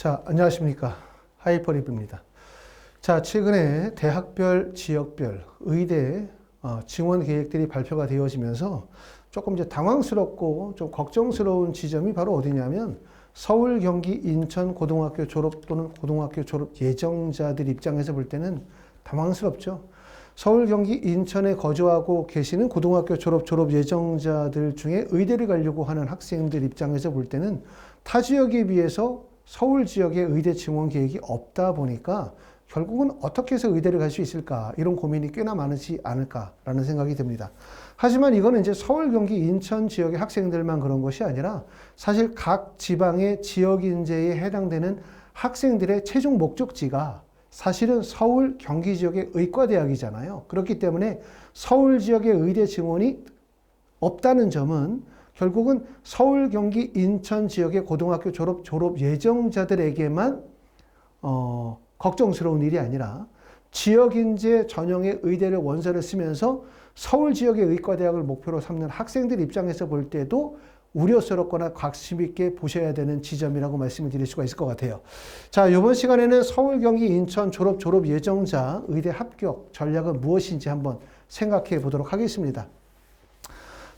자, 안녕하십니까. 하이퍼립입니다. 자, 최근에 대학별, 지역별, 의대 지원 계획들이 발표가 되어지면서 조금 이제 당황스럽고 좀 걱정스러운 지점이 바로 어디냐면 서울, 경기, 인천 고등학교 졸업 또는 고등학교 졸업 예정자들 입장에서 볼 때는 당황스럽죠. 서울, 경기, 인천에 거주하고 계시는 고등학교 졸업 예정자들 중에 의대를 가려고 하는 학생들 입장에서 볼 때는 타 지역에 비해서 서울 지역에 의대 지원 계획이 없다 보니까 결국은 어떻게 해서 의대를 갈 수 있을까 이런 고민이 꽤나 많으시 않을까라는 생각이 듭니다. 하지만 이거는 이제 서울, 경기, 인천 지역의 학생들만 그런 것이 아니라 사실 각 지방의 지역 인재에 해당되는 학생들의 최종 목적지가 사실은 서울, 경기 지역의 의과대학이잖아요. 그렇기 때문에 서울 지역의 의대 지원이 없다는 점은 결국은 서울, 경기, 인천 지역의 고등학교 졸업 예정자들에게만 걱정스러운 일이 아니라 지역 인재 전형의 의대를 원서를 쓰면서 서울 지역의 의과대학을 목표로 삼는 학생들 입장에서 볼 때도 우려스럽거나 관심 있게 보셔야 되는 지점이라고 말씀을 드릴 수가 있을 것 같아요. 자, 이번 시간에는 서울, 경기, 인천 졸업 예정자 의대 합격 전략은 무엇인지 한번 생각해 보도록 하겠습니다.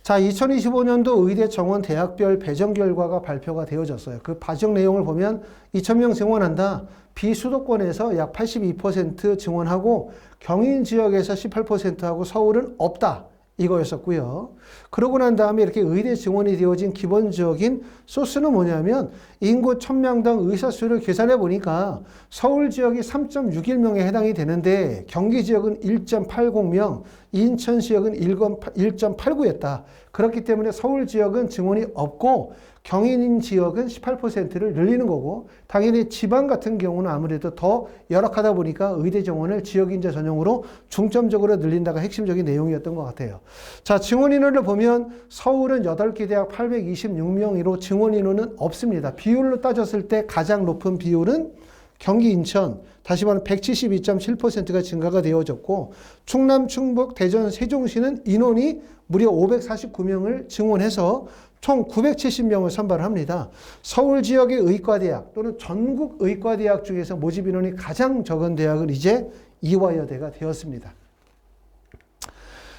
자, 2025년도 의대 정원 대학별 배정 결과가 발표가 되어졌어요. 그 배정 내용을 보면 2,000명 증원한다. 비수도권에서 약 82% 증원하고 경인 지역에서 18%하고 서울은 없다. 이거였었고요. 그러고 난 다음에 이렇게 의대 증원이 되어진 기본적인 소스는 뭐냐면 인구 1,000명당 의사 수를 계산해 보니까 서울 지역이 3.61명에 해당이 되는데 경기 지역은 1.80명, 인천 지역은 1.89였다. 그렇기 때문에 서울 지역은 증원이 없고 경인 지역은 18%를 늘리는 거고 당연히 지방 같은 경우는 아무래도 더 열악하다 보니까 의대 정원을 지역인재 전용으로 중점적으로 늘린다가 핵심적인 내용이었던 것 같아요. 자, 증원 인원을 보면 서울은 8개 대학 826명으로 증원 인원은 없습니다. 비율로 따졌을 때 가장 높은 비율은 경기, 인천, 다시 말하면 172.7%가 증가가 되어졌고 충남, 충북, 대전, 세종시는 인원이 무려 549명을 증원해서 총 970명을 선발을 합니다. 서울 지역의 의과대학 또는 전국 의과대학 중에서 모집 인원이 가장 적은 대학은 이제 이화여대가 되었습니다.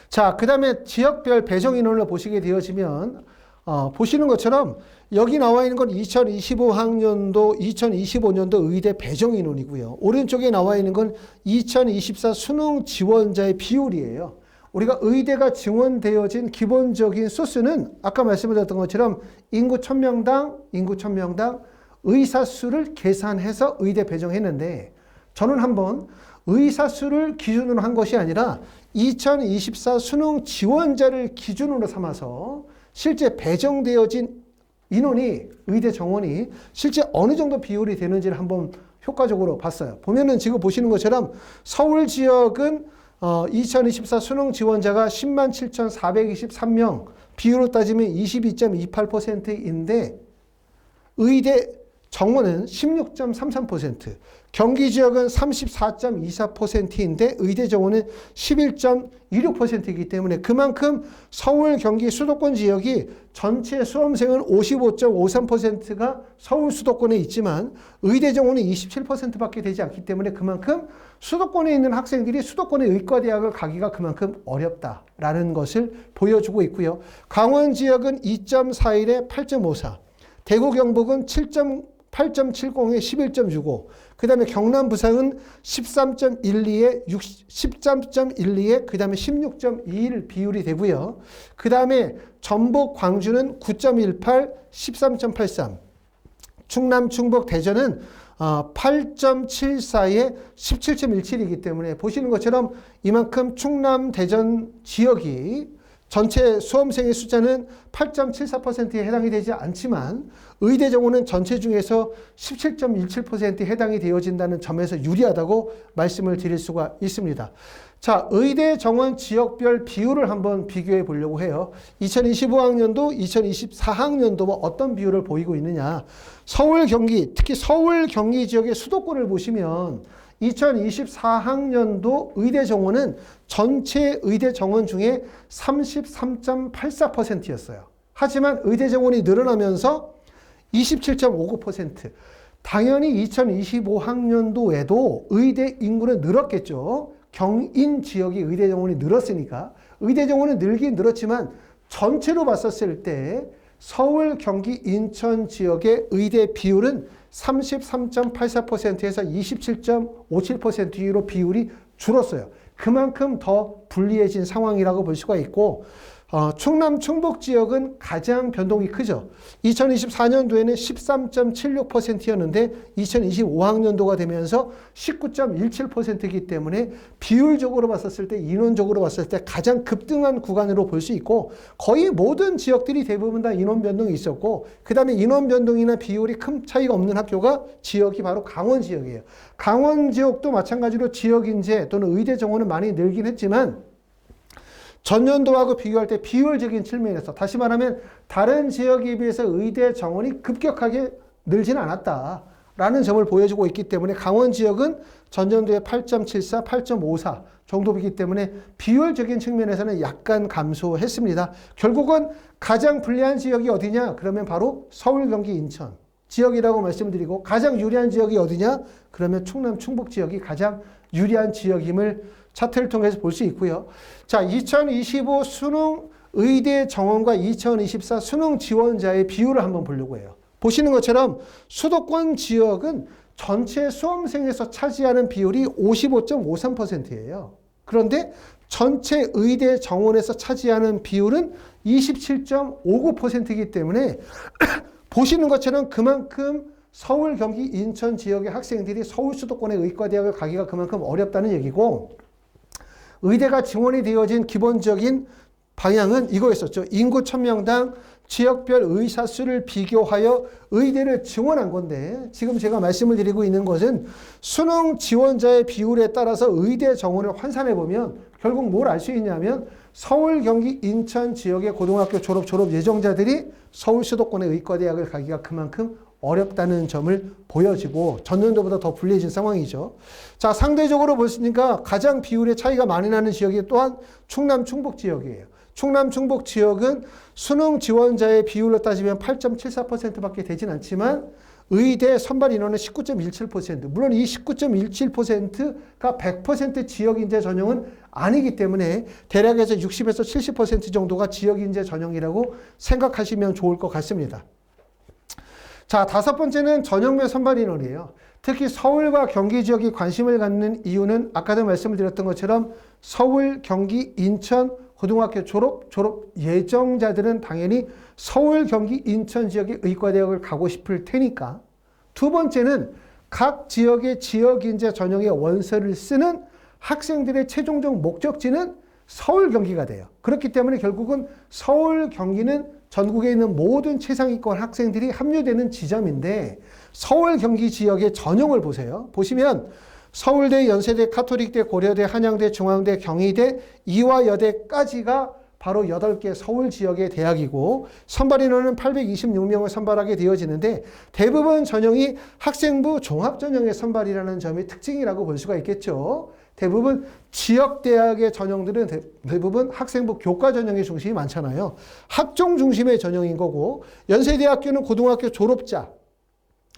자, 그 다음에 지역별 배정 인원을 보시게 되어지면 보시는 것처럼 여기 나와 있는 건 2025학년도, 2025년도 의대 배정 인원이고요. 오른쪽에 나와 있는 건 2024 수능 지원자의 비율이에요. 우리가 의대가 증원되어진 기본적인 소스는 아까 말씀드렸던 것처럼 인구 1,000명당 의사 수를 계산해서 의대 배정했는데 저는 한번 의사 수를 기준으로 한 것이 아니라 2024 수능 지원자를 기준으로 삼아서 실제 배정되어진 인원이 의대 정원이 실제 어느 정도 비율이 되는지를 한번 효과적으로 봤어요. 보면은 지금 보시는 것처럼 서울 지역은 2024 수능 지원자가 107,423명, 비율로 따지면 22.28%인데 의대 정원은 16.33%, 경기 지역은 34.24%인데 의대 정원은 11.26%이기 때문에 그만큼 서울, 경기, 수도권 지역이 전체 수험생은 55.53%가 서울 수도권에 있지만 의대 정원은 27%밖에 되지 않기 때문에 그만큼 수도권에 있는 학생들이 수도권의 의과대학을 가기가 그만큼 어렵다라는 것을 보여주고 있고요. 강원 지역은 2.41에 8.54, 대구 경북은 8.70에 11.65, 그 다음에 경남 부산은 13.12에 13.12에 그 다음에 16.21 비율이 되고요. 그 다음에 전북 광주는 9.18, 13.83, 충남 충북 대전은 8.74에 17.17이기 때문에 보시는 것처럼 이만큼 충남 대전 지역이 전체 수험생의 숫자는 8.74%에 해당이 되지 않지만 의대 정원은 전체 중에서 17.17%에 해당이 되어진다는 점에서 유리하다고 말씀을 드릴 수가 있습니다. 자, 의대 정원 지역별 비율을 한번 비교해 보려고 해요. 2025학년도, 2024학년도와 어떤 비율을 보이고 있느냐. 서울, 경기, 특히 서울, 경기 지역의 수도권을 보시면 2024학년도 의대 정원은 전체 의대 정원 중에 33.84%였어요. 하지만 의대 정원이 늘어나면서 27.59%, 당연히 2025학년도에도 의대 인구는 늘었겠죠. 경인 지역이 의대 정원이 늘었으니까. 의대 정원은 늘긴 늘었지만 전체로 봤었을 때 서울, 경기, 인천 지역의 의대 비율은 33.84%에서 27.57%로 비율이 줄었어요. 그만큼 더 불리해진 상황이라고 볼 수가 있고, 충남, 충북 지역은 가장 변동이 크죠. 2024년도에는 13.76%였는데 2025학년도가 되면서 19.17%이기 때문에 비율적으로 봤었을 때, 인원적으로 봤을 때 가장 급등한 구간으로 볼 수 있고, 거의 모든 지역들이 대부분 다 인원 변동이 있었고, 그 다음에 인원 변동이나 비율이 큰 차이가 없는 학교가 지역이 바로 강원 지역이에요. 강원 지역도 마찬가지로 지역 인재 또는 의대 정원은 많이 늘긴 했지만 전년도하고 비교할 때 비율적인 측면에서, 다시 말하면 다른 지역에 비해서 의대 정원이 급격하게 늘지는 않았다라는 점을 보여주고 있기 때문에 강원 지역은 전년도에 8.74, 8.54 정도이기 때문에 비율적인 측면에서는 약간 감소했습니다. 결국은 가장 불리한 지역이 어디냐? 그러면 바로 서울, 경기, 인천 지역이라고 말씀드리고, 가장 유리한 지역이 어디냐? 그러면 충남, 충북 지역이 가장 유리한 지역임을 차트를 통해서 볼 수 있고요. 자, 2025 수능 의대 정원과 2024 수능 지원자의 비율을 한번 보려고 해요. 보시는 것처럼 수도권 지역은 전체 수험생에서 차지하는 비율이 55.53%예요. 그런데 전체 의대 정원에서 차지하는 비율은 27.59%이기 때문에 보시는 것처럼 그만큼 서울, 경기, 인천 지역의 학생들이 서울 수도권의 의과대학을 가기가 그만큼 어렵다는 얘기고, 의대가 지원이 되어진 기본적인 방향은 이거였었죠. 인구 1000명당 지역별 의사 수를 비교하여 의대를 지원한 건데, 지금 제가 말씀을 드리고 있는 것은 수능 지원자의 비율에 따라서 의대 정원을 환산해 보면 결국 뭘 알 수 있냐면, 서울, 경기, 인천 지역의 고등학교 졸업 예정자들이 서울 수도권의 의과대학을 가기가 그만큼 어렵다는 점을 보여지고, 전년도보다 더 불리해진 상황이죠. 자, 상대적으로 보시니까 가장 비율의 차이가 많이 나는 지역이 또한 충남, 충북 지역이에요. 충남, 충북 지역은 수능 지원자의 비율로 따지면 8.74%밖에 되진 않지만 의대 선발 인원은 19.17%. 물론 이 19.17%가 100% 지역인재 전형은 아니기 때문에 대략에서 60에서 70% 정도가 지역인재 전형이라고 생각하시면 좋을 것 같습니다. 자, 다섯 번째는 전형별 선발 인원이에요. 특히 서울과 경기 지역이 관심을 갖는 이유는 아까도 말씀을 드렸던 것처럼 서울, 경기, 인천 고등학교 졸업 예정자들은 당연히 서울, 경기, 인천 지역의 의과대학을 가고 싶을 테니까. 두 번째는 각 지역의 지역인재 전형의 원서를 쓰는 학생들의 최종적 목적지는 서울, 경기가 돼요. 그렇기 때문에 결국은 서울, 경기는 전국에 있는 모든 최상위권 학생들이 합류되는 지점인데, 서울, 경기 지역의 전형을 보세요. 보시면 서울대, 연세대, 카톨릭대, 고려대, 한양대, 중앙대, 경희대, 이화여대까지가 바로 8개 서울 지역의 대학이고, 선발 인원은 826명을 선발하게 되어지는데 대부분 전형이 학생부 종합전형의 선발이라는 점이 특징이라고 볼 수가 있겠죠. 대부분 지역대학의 전형들은 대부분 학생부 교과 전형의 중심이 많잖아요. 학종 중심의 전형인 거고, 연세대학교는 고등학교 졸업자,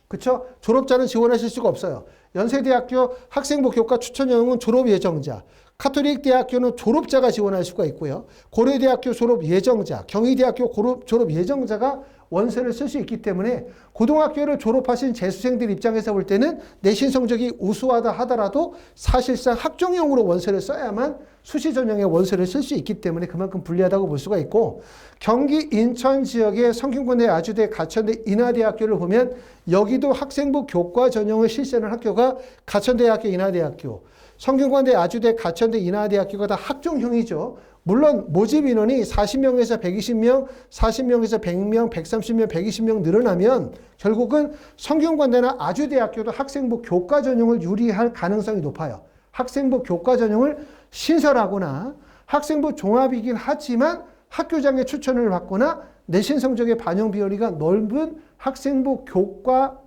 그렇죠? 졸업자는 지원하실 수가 없어요. 연세대학교 학생부 교과 추천 전형은 졸업 예정자, 카톨릭 대학교는 졸업자가 지원할 수가 있고요. 고려대학교 졸업 예정자, 경희대학교 졸업 예정자가 원서를 쓸 수 있기 때문에 고등학교를 졸업하신 재수생들 입장에서 볼 때는 내신 성적이 우수하다 하더라도 사실상 학종형으로 원서를 써야만 수시 전형의 원서를 쓸 수 있기 때문에 그만큼 불리하다고 볼 수가 있고, 경기 인천 지역의 성균관대, 아주대, 가천대, 인하대학교를 보면 여기도 학생부 교과 전형을 실시하는 학교가 가천대학교, 인하대학교, 성균관대, 아주대, 가천대, 인하대학교가 다 학종형이죠. 물론 모집 인원이 40명에서 120명, 40명에서 100명, 130명, 120명 늘어나면 결국은 성균관대나 아주대학교도 학생부 교과 전형을 유리할 가능성이 높아요. 학생부 교과 전형을 신설하거나 학생부 종합이긴 하지만 학교장의 추천을 받거나 내신 성적의 반영 비율이 넓은 학생부 교과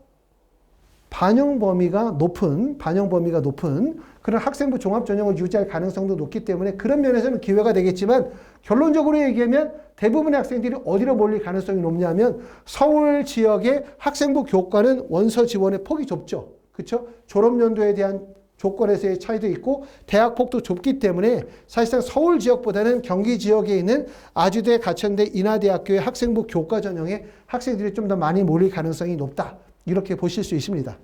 반영 범위가 높은 그런 학생부 종합 전형을 유지할 가능성도 높기 때문에 그런 면에서는 기회가 되겠지만 결론적으로 얘기하면 대부분의 학생들이 어디로 몰릴 가능성이 높냐면 서울 지역의 학생부 교과는 원서 지원의 폭이 좁죠. 그렇죠? 졸업 연도에 대한 조건에서의 차이도 있고 대학 폭도 좁기 때문에 사실상 서울 지역보다는 경기 지역에 있는 아주대, 가천대, 인하대학교의 학생부 교과 전형에 학생들이 좀 더 많이 몰릴 가능성이 높다. 이렇게 보실 수 있습니다.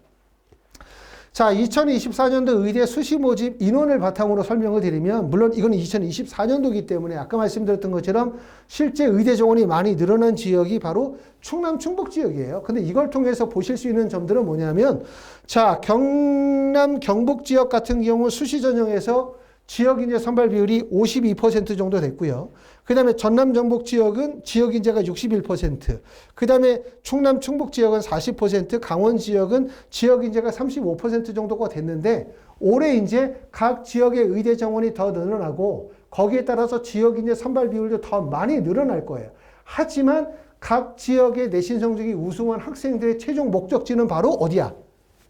자, 2024년도 의대 수시 모집 인원을 바탕으로 설명을 드리면 물론 이건 2024년도이기 때문에 아까 말씀드렸던 것처럼 실제 의대 정원이 많이 늘어난 지역이 바로 충남 충북 지역이에요. 근데 이걸 통해서 보실 수 있는 점들은 뭐냐면 자, 경남 경북 지역 같은 경우 수시 전형에서 지역 인재 선발 비율이 52% 정도 됐고요. 그 다음에 전남 전북 지역은 지역 인재가 61%, 그 다음에 충남 충북 지역은 40%, 강원 지역은 지역 인재가 35% 정도가 됐는데 올해 이제 각 지역의 의대 정원이 더 늘어나고 거기에 따라서 지역 인재 선발 비율도 더 많이 늘어날 거예요. 하지만 각 지역의 내신 성적이 우수한 학생들의 최종 목적지는 바로 어디야?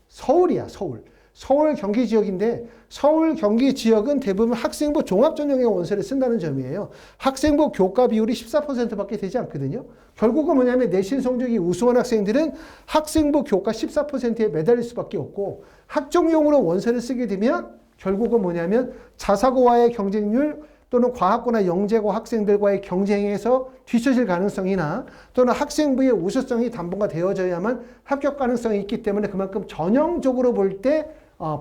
서울이야, 서울. 서울 경기 지역인데 서울 경기 지역은 대부분 학생부 종합전형의 원서를 쓴다는 점이에요. 학생부 교과 비율이 14%밖에 되지 않거든요. 결국은 뭐냐면 내신 성적이 우수한 학생들은 학생부 교과 14%에 매달릴 수밖에 없고 학종용으로 원서를 쓰게 되면 결국은 뭐냐면 자사고와의 경쟁률 또는 과학고나 영재고 학생들과의 경쟁에서 뒤처질 가능성이나 또는 학생부의 우수성이 담보가 되어져야만 합격 가능성이 있기 때문에 그만큼 전형적으로 볼 때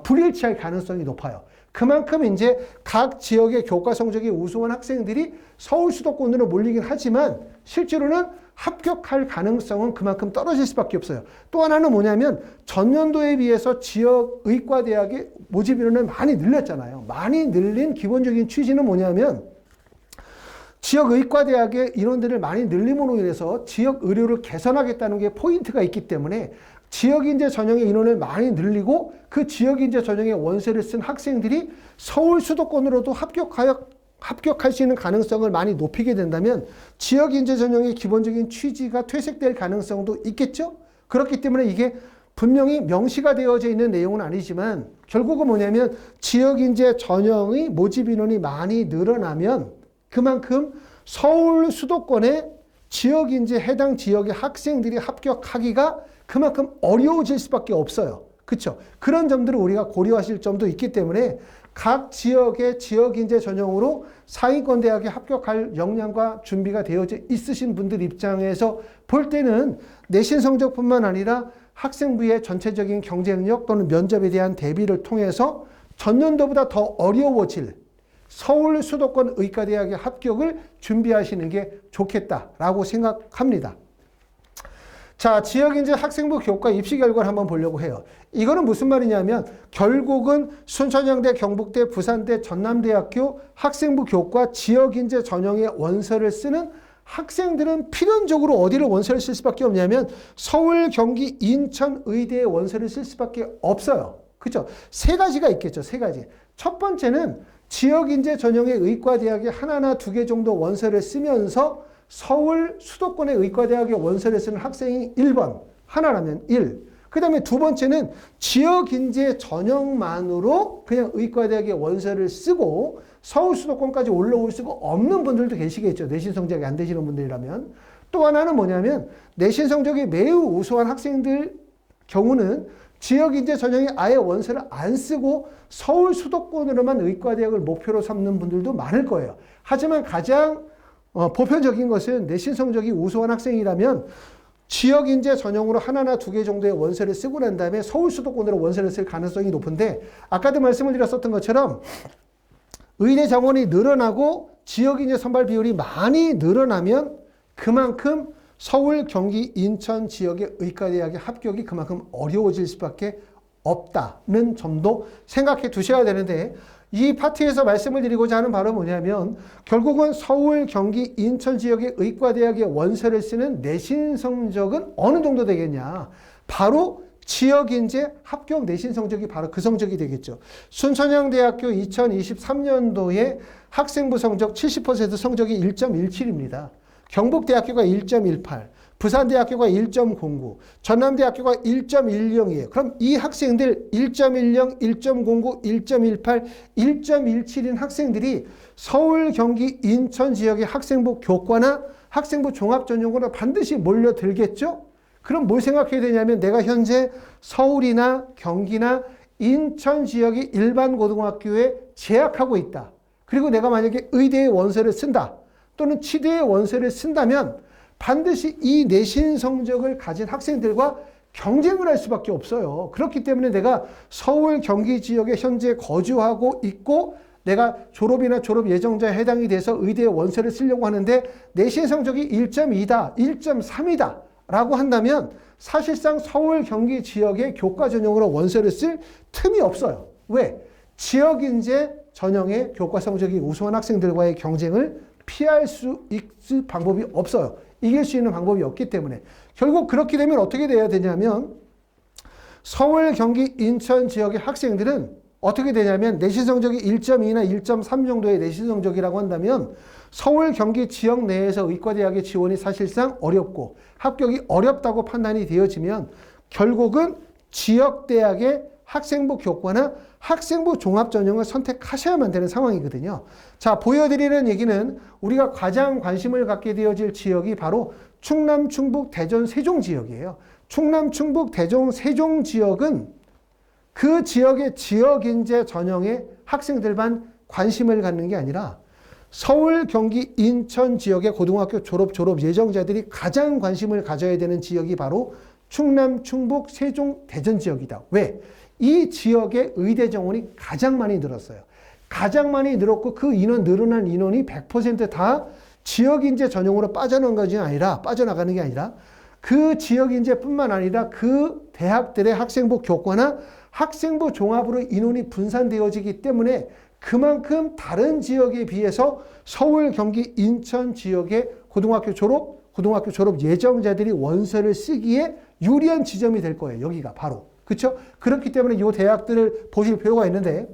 불일치할 가능성이 높아요. 그만큼 이제 각 지역의 교과 성적이 우수한 학생들이 서울 수도권으로 몰리긴 하지만 실제로는 합격할 가능성은 그만큼 떨어질 수밖에 없어요. 또 하나는 뭐냐면 전년도에 비해서 지역 의과대학의 모집 인원을 많이 늘렸잖아요. 많이 늘린 기본적인 취지는 뭐냐면 지역 의과대학의 인원들을 많이 늘림으로 인해서 지역 의료를 개선하겠다는 게 포인트가 있기 때문에 지역인재 전형의 인원을 많이 늘리고 그 지역인재 전형의 원서를 쓴 학생들이 서울 수도권으로도 합격할 수 있는 가능성을 많이 높이게 된다면 지역인재 전형의 기본적인 취지가 퇴색될 가능성도 있겠죠? 그렇기 때문에 이게 분명히 명시가 되어져 있는 내용은 아니지만 결국은 뭐냐면 지역인재 전형의 모집 인원이 많이 늘어나면 그만큼 서울 수도권의 지역인재 해당 지역의 학생들이 합격하기가 그만큼 어려워질 수밖에 없어요. 그렇죠? 그런 점들을 우리가 고려하실 점도 있기 때문에 각 지역의 지역인재 전형으로 상위권 대학에 합격할 역량과 준비가 되어져 있으신 분들 입장에서 볼 때는 내신 성적뿐만 아니라 학생부의 전체적인 경쟁력 또는 면접에 대한 대비를 통해서 전년도보다 더 어려워질 서울 수도권 의과대학의 합격을 준비하시는 게 좋겠다라고 생각합니다. 자, 지역인재 학생부 교과 입시 결과를 한번 보려고 해요. 이거는 무슨 말이냐면 결국은 순천향대, 경북대, 부산대, 전남대학교 학생부 교과 지역인재 전형의 원서를 쓰는 학생들은 필연적으로 어디를 원서를 쓸 수밖에 없냐면 서울, 경기, 인천 의대의 원서를 쓸 수밖에 없어요. 그렇죠? 세 가지가 있겠죠. 세 가지. 첫 번째는 지역인재 전형의 의과대학에 하나나 두 개 정도 원서를 쓰면서 서울 수도권의 의과대학에 원서를 쓰는 학생이 1번, 하나라면 1. 그 다음에 두 번째는 지역인재 전형만으로 그냥 의과대학에 원서를 쓰고 서울 수도권까지 올라올 수가 없는 분들도 계시겠죠. 내신 성적이 안 되시는 분들이라면. 또 하나는 뭐냐면 내신 성적이 매우 우수한 학생들 경우는 지역인재 전형에 아예 원서를 안 쓰고 서울 수도권으로만 의과대학을 목표로 삼는 분들도 많을 거예요. 하지만 가장 보편적인 것은 내신 성적이 우수한 학생이라면 지역인재 전형으로 하나나 두 개 정도의 원서를 쓰고 난 다음에 서울 수도권으로 원서를 쓸 가능성이 높은데 아까도 말씀을 드렸었던 것처럼 의대 정원이 늘어나고 지역인재 선발 비율이 많이 늘어나면 그만큼 서울, 경기, 인천 지역의 의과대학의 합격이 그만큼 어려워질 수밖에 없다는 점도 생각해 두셔야 되는데 이 파트에서 말씀을 드리고자 하는 바로 뭐냐면 결국은 서울, 경기, 인천 지역의 의과대학의 원서를 쓰는 내신 성적은 어느 정도 되겠냐. 바로 지역인재 합격 내신 성적이 바로 그 성적이 되겠죠. 순천향대학교 2023년도에 학생부 성적 70% 성적이 1.17입니다. 경북대학교가 1.18, 부산대학교가 1.09, 전남대학교가 1.10이에요. 그럼 이 학생들 1.10, 1.09, 1.18, 1.17인 학생들이 서울, 경기, 인천 지역의 학생부 교과나 학생부 종합전형으로 반드시 몰려들겠죠? 그럼 뭘 생각해야 되냐면 내가 현재 서울이나 경기나 인천 지역의 일반 고등학교에 재학하고 있다. 그리고 내가 만약에 의대의 원서를 쓴다. 또는 치대의 원서를 쓴다면 반드시 이 내신 성적을 가진 학생들과 경쟁을 할 수밖에 없어요. 그렇기 때문에 내가 서울, 경기 지역에 현재 거주하고 있고 내가 졸업이나 졸업 예정자에 해당이 돼서 의대의 원서를 쓰려고 하는데 내신 성적이 1.2다, 1.3이다 라고 한다면 사실상 서울, 경기 지역의 교과 전형으로 원서를 쓸 틈이 없어요. 왜? 지역인재 전형의 교과 성적이 우수한 학생들과의 경쟁을 피할 수 있을 방법이 없어요. 이길 수 있는 방법이 없기 때문에. 결국 그렇게 되면 어떻게 돼야 되냐면 서울, 경기, 인천 지역의 학생들은 어떻게 되냐면 내신 성적이 1.2나 1.3 정도의 내신 성적이라고 한다면 서울, 경기 지역 내에서 의과대학의 지원이 사실상 어렵고 합격이 어렵다고 판단이 되어지면 결국은 지역대학의 학생부 교과나 학생부 종합전형을 선택하셔야만 되는 상황이거든요. 자, 보여드리는 얘기는 우리가 가장 관심을 갖게 되어질 지역이 바로 충남, 충북, 대전, 세종 지역이에요. 충남, 충북, 대전, 세종 지역은 그 지역의 지역인재 전형의 학생들만 관심을 갖는 게 아니라 서울, 경기, 인천 지역의 고등학교 졸업 예정자들이 가장 관심을 가져야 되는 지역이 바로 충남, 충북, 세종, 대전 지역이다. 왜? 이 지역의 의대 정원이 가장 많이 늘었어요. 가장 많이 늘었고 그 인원, 늘어난 인원이 100% 다 지역인재 전형으로 빠져나가는 게 아니라 그 지역인재뿐만 아니라 그 대학들의 학생부 교과나 학생부 종합으로 인원이 분산되어지기 때문에 그만큼 다른 지역에 비해서 서울, 경기, 인천 지역의 고등학교 졸업 예정자들이 원서를 쓰기에 유리한 지점이 될 거예요. 여기가 바로. 그렇죠? 그렇기 때문에 이 대학들을 보실 필요가 있는데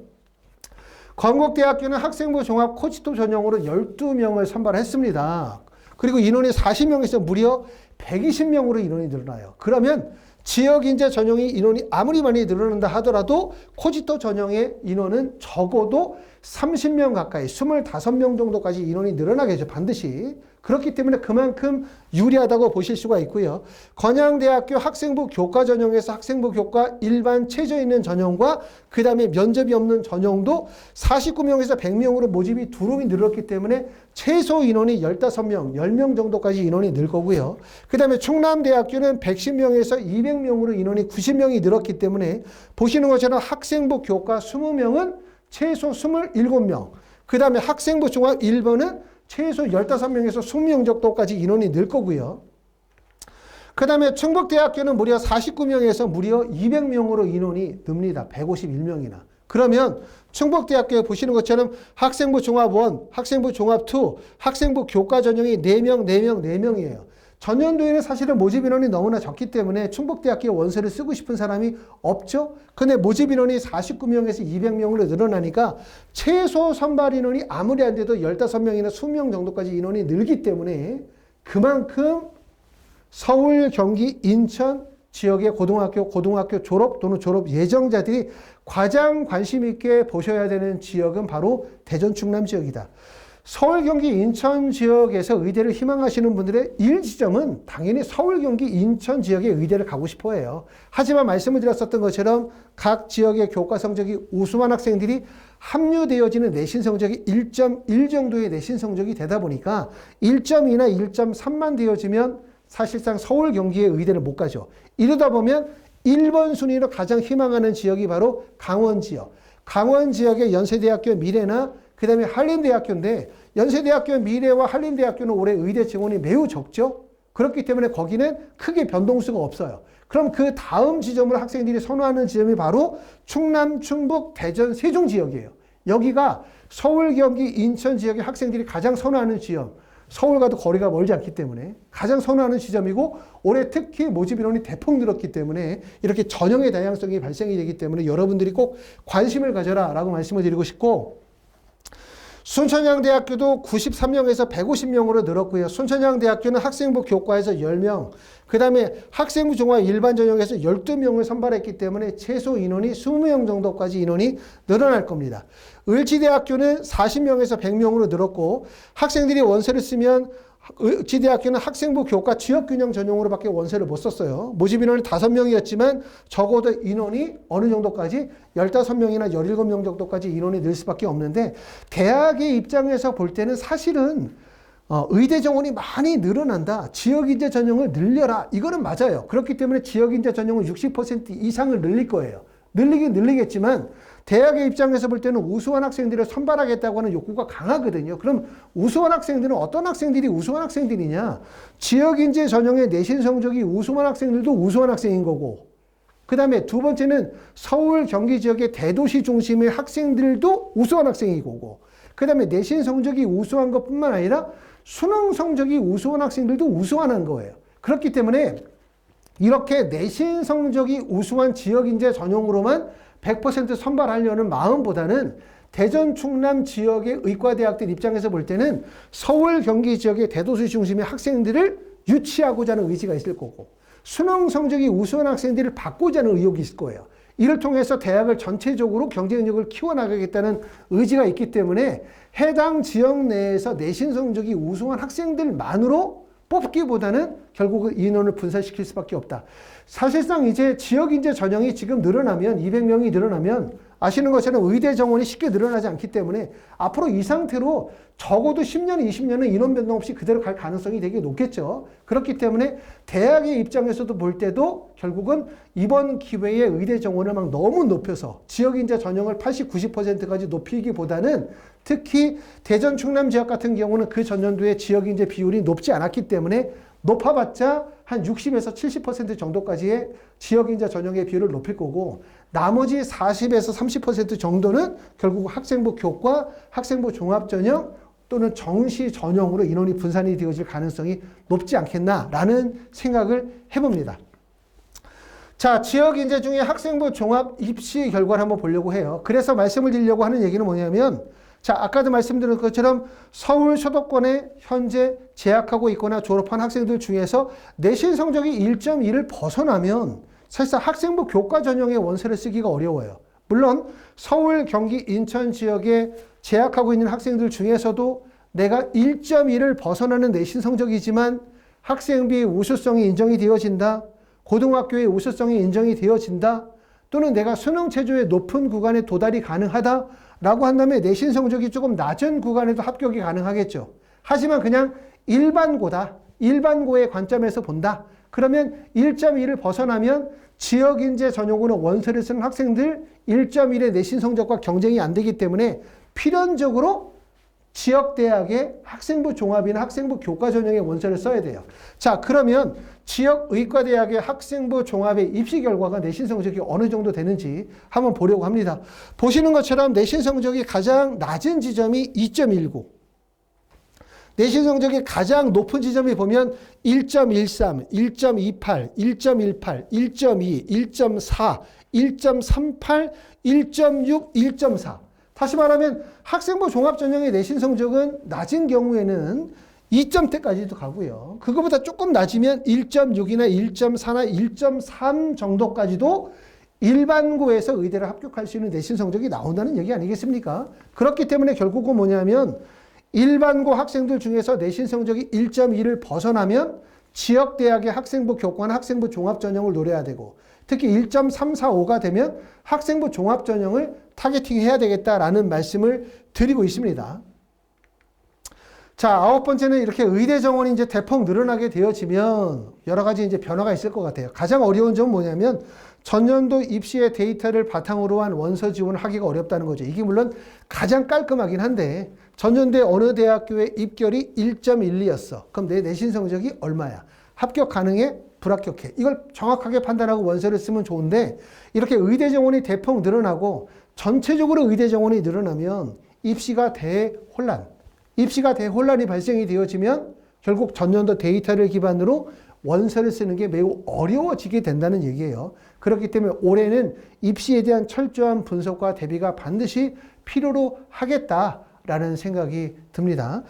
건국대학교는 학생부 종합 코치톱 전형으로 12명을 선발했습니다. 그리고 인원이 40명에서 무려 120명으로 인원이 늘어나요. 그러면 지역인재 전형의 인원이 아무리 많이 늘어난다 하더라도 코지토 전형의 인원은 적어도 30명 가까이 25명 정도까지 인원이 늘어나겠죠. 반드시. 그렇기 때문에 그만큼 유리하다고 보실 수가 있고요. 건양대학교 학생부 교과 전형에서 학생부 교과 일반 체저 있는 전형과 그 다음에 면접이 없는 전형도 49명에서 100명으로 모집이 두름이 늘었기 때문에 최소 인원이 15명, 10명 정도까지 인원이 늘 거고요. 그 다음에 충남대학교는 110명에서 200명으로 인원이 90명이 늘었기 때문에 보시는 것처럼 학생부 교과 20명은 최소 27명, 그 다음에 학생부 종합 1번은 최소 15명에서 20명 정도까지 인원이 늘 거고요. 그 다음에 충북대학교는 무려 49명에서 무려 200명으로 인원이 늡니다. 151명이나. 그러면 충북대학교에 보시는 것처럼 학생부 종합 1, 학생부 종합 2, 학생부 교과 전형이 4명, 4명, 4명이에요. 전년도에는 사실은 모집 인원이 너무나 적기 때문에 충북대학교에 원서를 쓰고 싶은 사람이 없죠. 근데 모집 인원이 49명에서 200명으로 늘어나니까 최소 선발 인원이 아무리 안 돼도 15명이나 20명 정도까지 인원이 늘기 때문에 그만큼 서울, 경기, 인천 지역의 고등학교 졸업 또는 졸업 예정자들이 가장 관심 있게 보셔야 되는 지역은 바로 대전, 충남 지역이다. 서울, 경기, 인천 지역에서 의대를 희망하시는 분들의 1지점은 당연히 서울, 경기, 인천 지역의 의대를 가고 싶어 해요. 하지만 말씀을 드렸었던 것처럼 각 지역의 교과 성적이 우수한 학생들이 합류되어지는 내신 성적이 1.1 정도의 내신 성적이 되다 보니까 1.2나 1.3만 되어지면 사실상 서울, 경기의 의대를 못 가죠. 이러다 보면 1번 순위로 가장 희망하는 지역이 바로 강원 지역. 강원 지역의 연세대학교 미래나 그 다음에 한림대학교인데 연세대학교 미래와 한림대학교는 올해 의대 지원이 매우 적죠. 그렇기 때문에 거기는 크게 변동수가 없어요. 그럼 그 다음 지점으로 학생들이 선호하는 지점이 바로 충남, 충북, 대전, 세종 지역이에요. 여기가 서울, 경기, 인천 지역의 학생들이 가장 선호하는 지점. 서울과도 거리가 멀지 않기 때문에 가장 선호하는 지점이고 올해 특히 모집 인원이 대폭 늘었기 때문에 이렇게 전형의 다양성이 발생이 되기 때문에 여러분들이 꼭 관심을 가져라 라고 말씀을 드리고 싶고 순천향대학교도 93명에서 150명으로 늘었고요. 순천향대학교는 학생부 교과에서 10명, 그 다음에 학생부 종합 일반 전형에서 12명을 선발했기 때문에 최소 인원이 20명 정도까지 인원이 늘어날 겁니다. 을지대학교는 40명에서 100명으로 늘었고, 학생들이 원서를 쓰면 을지대학교는 학생부 교과 지역균형 전용으로밖에 원서를 못 썼어요. 모집 인원은 5명이었지만 적어도 인원이 어느 정도까지 15명이나 17명 정도까지 인원이 늘 수밖에 없는데, 대학의 입장에서 볼 때는 사실은 의대 정원이 많이 늘어난다. 지역인재 전형을 늘려라. 이거는 맞아요. 그렇기 때문에 지역인재 전형을 60% 이상을 늘릴 거예요. 늘리긴 늘리겠지만 대학의 입장에서 볼 때는 우수한 학생들을 선발하겠다고 하는 욕구가 강하거든요. 그럼 우수한 학생들은 어떤 학생들이 우수한 학생들이냐? 지역인재 전형의 내신 성적이 우수한 학생들도 우수한 학생인 거고, 그 다음에 두 번째는 서울, 경기 지역의 대도시 중심의 학생들도 우수한 학생인 거고, 그 다음에 내신 성적이 우수한 것뿐만 아니라 수능 성적이 우수한 학생들도 우수한 거예요. 그렇기 때문에 이렇게 내신 성적이 우수한 지역인재 전형으로만 100% 선발하려는 마음보다는 대전, 충남 지역의 의과대학들 입장에서 볼 때는 서울, 경기 지역의 대도시 중심의 학생들을 유치하고자 하는 의지가 있을 거고, 수능 성적이 우수한 학생들을 받고자 하는 의욕이 있을 거예요. 이를 통해서 대학을 전체적으로 경쟁력을 키워나가겠다는 의지가 있기 때문에 해당 지역 내에서 내신 성적이 우수한 학생들만으로 뽑기보다는 결국은 인원을 분산시킬 수밖에 없다. 사실상 이제 지역인재 전형이 지금 늘어나면 200명이 늘어나면 아시는 것처럼 의대 정원이 쉽게 늘어나지 않기 때문에 앞으로 이 상태로 적어도 10년, 20년은 인원 변동 없이 그대로 갈 가능성이 되게 높겠죠. 그렇기 때문에 대학의 입장에서도 볼 때도 결국은 이번 기회에 의대 정원을 막 너무 높여서 지역인재 전형을 80, 90%까지 높이기보다는 특히 대전, 충남 지역 같은 경우는 그 전년도에 지역인재 비율이 높지 않았기 때문에 높아봤자 한 60에서 70% 정도까지의 지역인재 전형의 비율을 높일 거고, 나머지 40에서 30% 정도는 결국 학생부 교과, 학생부 종합전형 또는 정시 전형으로 인원이 분산이 되어질 가능성이 높지 않겠나라는 생각을 해봅니다. 자, 지역인재 중에 학생부 종합 입시 결과를 한번 보려고 해요. 그래서 말씀을 드리려고 하는 얘기는 뭐냐면, 자, 아까도 말씀드린 것처럼 서울 수도권에 현재 재학하고 있거나 졸업한 학생들 중에서 내신 성적이 1.1을 벗어나면 사실상 학생부 교과 전형의 원서를 쓰기가 어려워요. 물론 서울, 경기, 인천 지역에 재학하고 있는 학생들 중에서도 내가 1.1을 벗어나는 내신 성적이지만 학생비의 우수성이 인정이 되어진다. 고등학교의 우수성이 인정이 되어진다. 또는 내가 수능 체조의 높은 구간에 도달이 가능하다. 라고 한다면 내신 성적이 조금 낮은 구간에도 합격이 가능하겠죠. 하지만 그냥 일반고다. 일반고의 관점에서 본다. 그러면 1.1을 벗어나면 지역인재 전용으로 원서를 쓰는 학생들 1.1의 내신 성적과 경쟁이 안 되기 때문에 필연적으로 지역대학의 학생부 종합이나 학생부 교과 전형의 원서를 써야 돼요. 자, 그러면 지역의과대학의 학생부 종합의 입시 결과가 내신 성적이 어느 정도 되는지 한번 보려고 합니다. 보시는 것처럼 내신 성적이 가장 낮은 지점이 2.19. 내신 성적이 가장 높은 지점이 보면 1.13, 1.28, 1.18, 1.2, 1.4, 1.38, 1.6, 1.4. 다시 말하면 학생부 종합전형의 내신 성적은 낮은 경우에는 2점대까지도 가고요. 그거보다 조금 낮으면 1.6이나 1.4나 1.3 정도까지도 일반고에서 의대를 합격할 수 있는 내신 성적이 나온다는 얘기 아니겠습니까? 그렇기 때문에 결국은 뭐냐면 일반고 학생들 중에서 내신 성적이 1.2를 벗어나면 지역대학의 학생부 교과나 학생부 종합전형을 노려야 되고, 특히 1.345가 되면 학생부 종합전형을 타겟팅해야 되겠다라는 말씀을 드리고 있습니다. 자, 9번째는 이렇게 의대 정원이 이제 대폭 늘어나게 되어지면 여러 가지 이제 변화가 있을 것 같아요. 가장 어려운 점은 뭐냐면 전년도 입시의 데이터를 바탕으로 한 원서 지원을 하기가 어렵다는 거죠. 이게 물론 가장 깔끔하긴 한데 전년도에 어느 대학교의 입결이 1.12였어. 그럼 내 내신 성적이 얼마야? 합격 가능해? 불합격해? 이걸 정확하게 판단하고 원서를 쓰면 좋은데, 이렇게 의대 정원이 대폭 늘어나고 전체적으로 의대 정원이 늘어나면 입시가 대혼란이 발생이 되어지면 결국 전년도 데이터를 기반으로 원서를 쓰는 게 매우 어려워지게 된다는 얘기예요. 그렇기 때문에 올해는 입시에 대한 철저한 분석과 대비가 반드시 필요로 하겠다라는 라는 생각이 듭니다.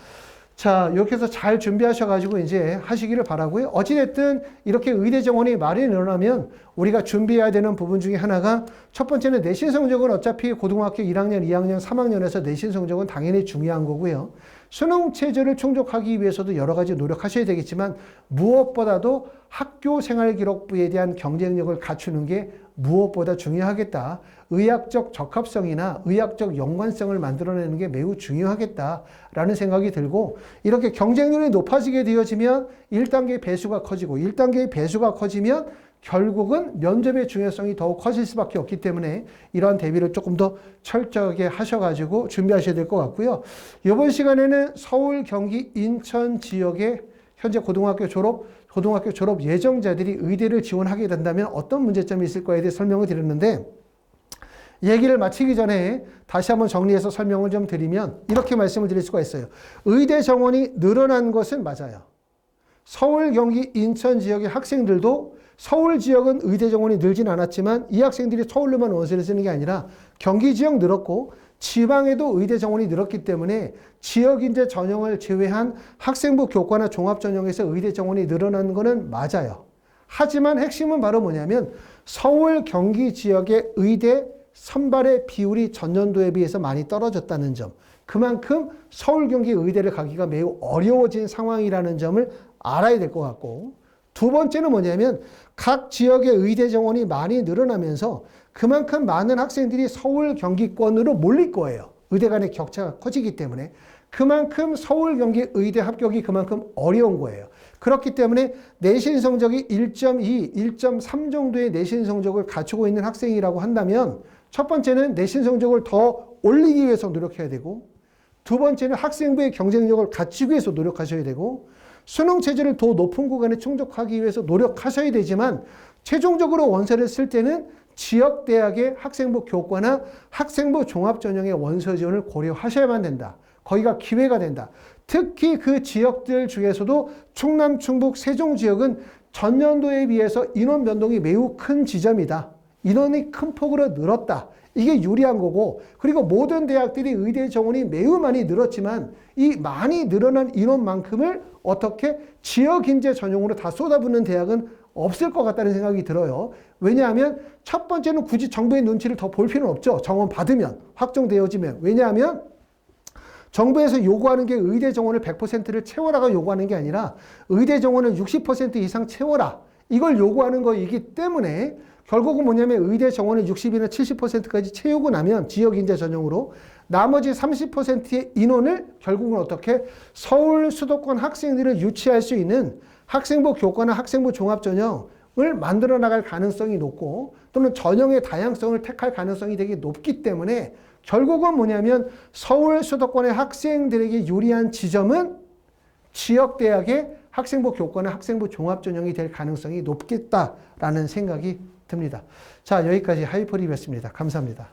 자, 이렇게 해서 잘 준비하셔가지고 이제 하시기를 바라고요. 어찌됐든 이렇게 의대 정원이 많이 늘어나면 우리가 준비해야 되는 부분 중에 하나가 첫 번째는 내신 성적은 어차피 고등학교 1학년, 2학년, 3학년에서 내신 성적은 당연히 중요한 거고요. 수능 체제를 충족하기 위해서도 여러 가지 노력하셔야 되겠지만 무엇보다도 학교 생활기록부에 대한 경쟁력을 갖추는 게 무엇보다 중요하겠다. 의학적 적합성이나 의학적 연관성을 만들어내는 게 매우 중요하겠다라는 생각이 들고 이렇게 경쟁률이 높아지게 되어지면 1단계 배수가 커지고 1단계의 배수가 커지면 결국은 면접의 중요성이 더욱 커질 수밖에 없기 때문에 이러한 대비를 조금 더 철저하게 하셔가지고 준비하셔야 될 것 같고요. 이번 시간에는 서울, 경기, 인천 지역의 현재 고등학교 졸업 예정자들이 의대를 지원하게 된다면 어떤 문제점이 있을 거에 대해 설명을 드렸는데 얘기를 마치기 전에 다시 한번 정리해서 설명을 좀 드리면 이렇게 말씀을 드릴 수가 있어요. 의대 정원이 늘어난 것은 맞아요. 서울, 경기, 인천 지역의 학생들도 서울 지역은 의대 정원이 늘진 않았지만 이 학생들이 서울로만 원서를 쓰는 게 아니라 경기 지역 늘었고 지방에도 의대 정원이 늘었기 때문에 지역 인재 전형을 제외한 학생부 교과나 종합 전형에서 의대 정원이 늘어나는 것은 맞아요. 하지만 핵심은 바로 뭐냐면 서울, 경기 지역의 의대 선발의 비율이 전년도에 비해서 많이 떨어졌다는 점. 그만큼 서울, 경기 의대를 가기가 매우 어려워진 상황이라는 점을 알아야 될 것 같고 두 번째는 뭐냐면 각 지역의 의대 정원이 많이 늘어나면서 그만큼 많은 학생들이 서울, 경기권으로 몰릴 거예요. 의대 간의 격차가 커지기 때문에 그만큼 서울, 경기 의대 합격이 그만큼 어려운 거예요. 그렇기 때문에 내신 성적이 1.2, 1.3 정도의 내신 성적을 갖추고 있는 학생이라고 한다면 첫 번째는 내신 성적을 더 올리기 위해서 노력해야 되고 두 번째는 학생부의 경쟁력을 갖추기 위해서 노력하셔야 되고 수능 체제를 더 높은 구간에 충족하기 위해서 노력하셔야 되지만 최종적으로 원서를 쓸 때는 지역대학의 학생부 교과나 학생부 종합전형의 원서 지원을 고려하셔야만 된다. 거기가 기회가 된다. 특히 그 지역들 중에서도 충남, 충북, 세종 지역은 전년도에 비해서 인원 변동이 매우 큰 지점이다. 인원이 큰 폭으로 늘었다. 이게 유리한 거고 그리고 모든 대학들이 의대 정원이 매우 많이 늘었지만 이 많이 늘어난 인원만큼을 어떻게 지역 인재 전용으로 다 쏟아붓는 대학은 없을 것 같다는 생각이 들어요. 왜냐하면 첫 번째는 굳이 정부의 눈치를 더 볼 필요는 없죠. 정원 받으면 확정되어지면. 왜냐하면 정부에서 요구하는 게 의대 정원을 100%를 채워라가 요구하는 게 아니라 의대 정원을 60% 이상 채워라. 이걸 요구하는 거이기 때문에 결국은 뭐냐면 의대 정원을 60이나 70%까지 채우고 나면 지역 인재 전용으로 나머지 30%의 인원을 결국은 어떻게 서울 수도권 학생들을 유치할 수 있는 학생부 교과나 학생부 종합 전형을 만들어 나갈 가능성이 높고 또는 전형의 다양성을 택할 가능성이 되게 높기 때문에 결국은 뭐냐면 서울 수도권의 학생들에게 유리한 지점은 지역대학의 학생부 교과나 학생부 종합 전형이 될 가능성이 높겠다라는 생각이 듭니다. 자, 여기까지 하이퍼립이었습니다. 감사합니다.